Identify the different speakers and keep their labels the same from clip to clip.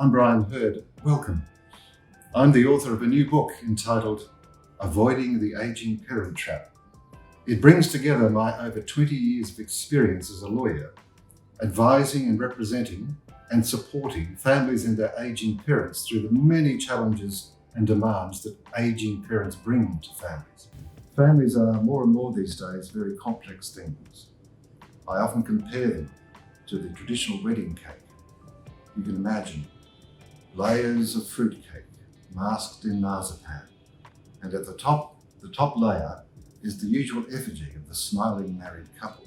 Speaker 1: I'm Brian Hurd. Welcome. I'm the author of a new book entitled Avoiding the Aging Parent Trap. It brings together my over 20 years of experience as a lawyer, advising and representing and supporting families and their aging parents through the many challenges and demands that aging parents bring to families. Families are more and more these days very complex things. I often compare them to the traditional wedding cake. You can imagine layers of fruit cake masked in marzipan, and at the top layer is the usual effigy of the smiling married couple.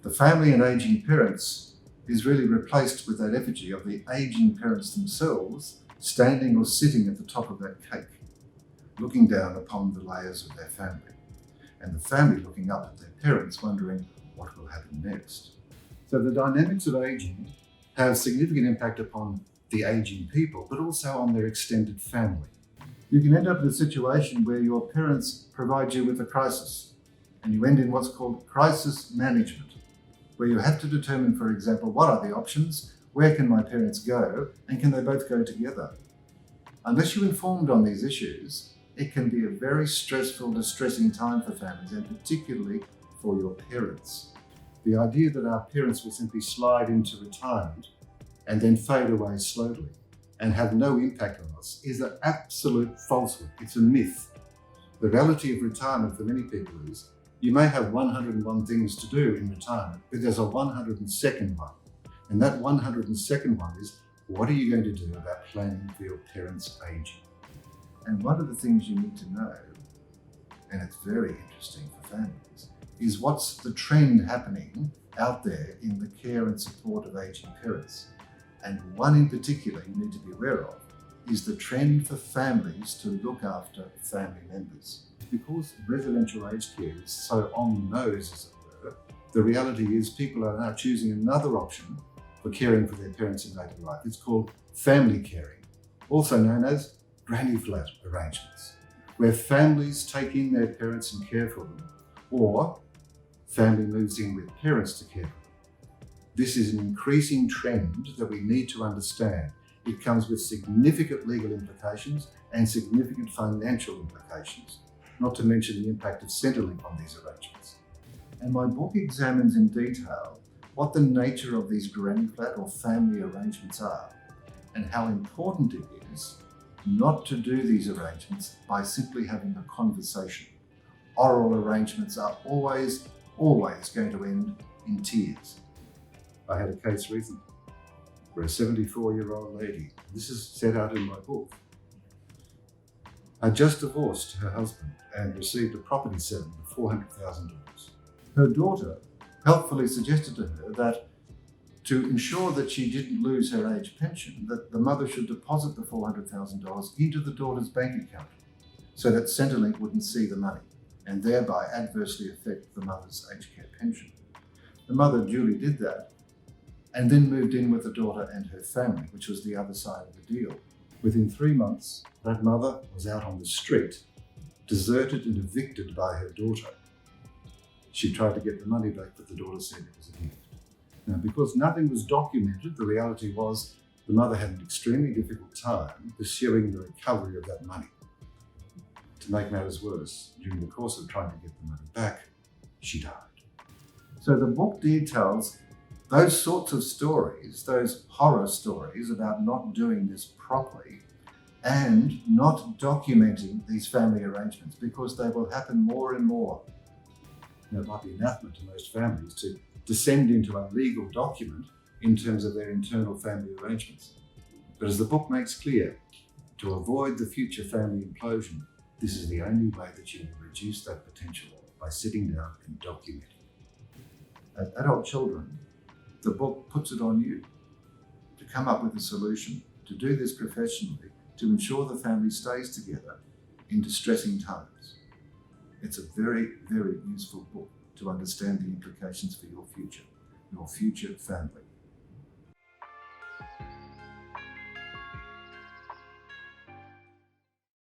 Speaker 1: The family and aging parents is really replaced with that effigy of the aging parents themselves standing or sitting at the top of that cake, looking down upon the layers of their family, and the family looking up at their parents wondering what will happen next. So the dynamics of aging have significant impact upon the aging people, but also on their extended family. You can end up in a situation where your parents provide you with a crisis, and you end in what's called crisis management, where you have to determine, for example, what are the options, where can my parents go, and can they both go together? Unless you're informed on these issues, it can be a very stressful, distressing time for families, and particularly for your parents. The idea that our parents will simply slide into retirement and then fade away slowly and have no impact on us is an absolute falsehood. It's a myth. The reality of retirement for many people is you may have 101 things to do in retirement, but there's a 102nd one. And that 102nd one is, what are you going to do about planning for your parents' aging? And one of the things you need to know, and it's very interesting for families, is what's the trend happening out there in the care and support of aging parents. And one in particular you need to be aware of is the trend for families to look after family members. Because residential aged care is so on the nose, as it were, the reality is people are now choosing another option for caring for their parents in later life. It's called family caring, also known as granny flat arrangements, where families take in their parents and care for them, or family moves in with parents to care for them. This is an increasing trend that we need to understand. It comes with significant legal implications and significant financial implications, not to mention the impact of Centrelink on these arrangements. And my book examines in detail what the nature of these granny flat or family arrangements are, and how important it is not to do these arrangements by simply having a conversation. Oral arrangements are always going to end in tears. I had a case recently where a 74-year-old lady, this is set out in my book, had just divorced her husband and received a property settlement of $400,000. Her daughter helpfully suggested to her that to ensure that she didn't lose her age pension, that the mother should deposit the $400,000 into the daughter's bank account so that Centrelink wouldn't see the money and thereby adversely affect the mother's aged care pension. The mother duly did that and then moved in with the daughter and her family, which was the other side of the deal. Within 3 months, that mother was out on the street, deserted and evicted by her daughter. She tried to get the money back, but the daughter said it was a gift. Now, because nothing was documented, the reality was the mother had an extremely difficult time pursuing the recovery of that money. To make matters worse, during the course of trying to get the money back, she died. So the book details those sorts of stories, those horror stories about not doing this properly and not documenting these family arrangements, because they will happen more and more. Now, it might be anathema to most families to descend into a legal document in terms of their internal family arrangements. But as the book makes clear, to avoid the future family implosion, this is the only way that you will reduce that potential, by sitting down and documenting. As adult children, the book puts it on you to come up with a solution, to do this professionally, to ensure the family stays together in distressing times. It's a very, very useful book to understand the implications for your future family.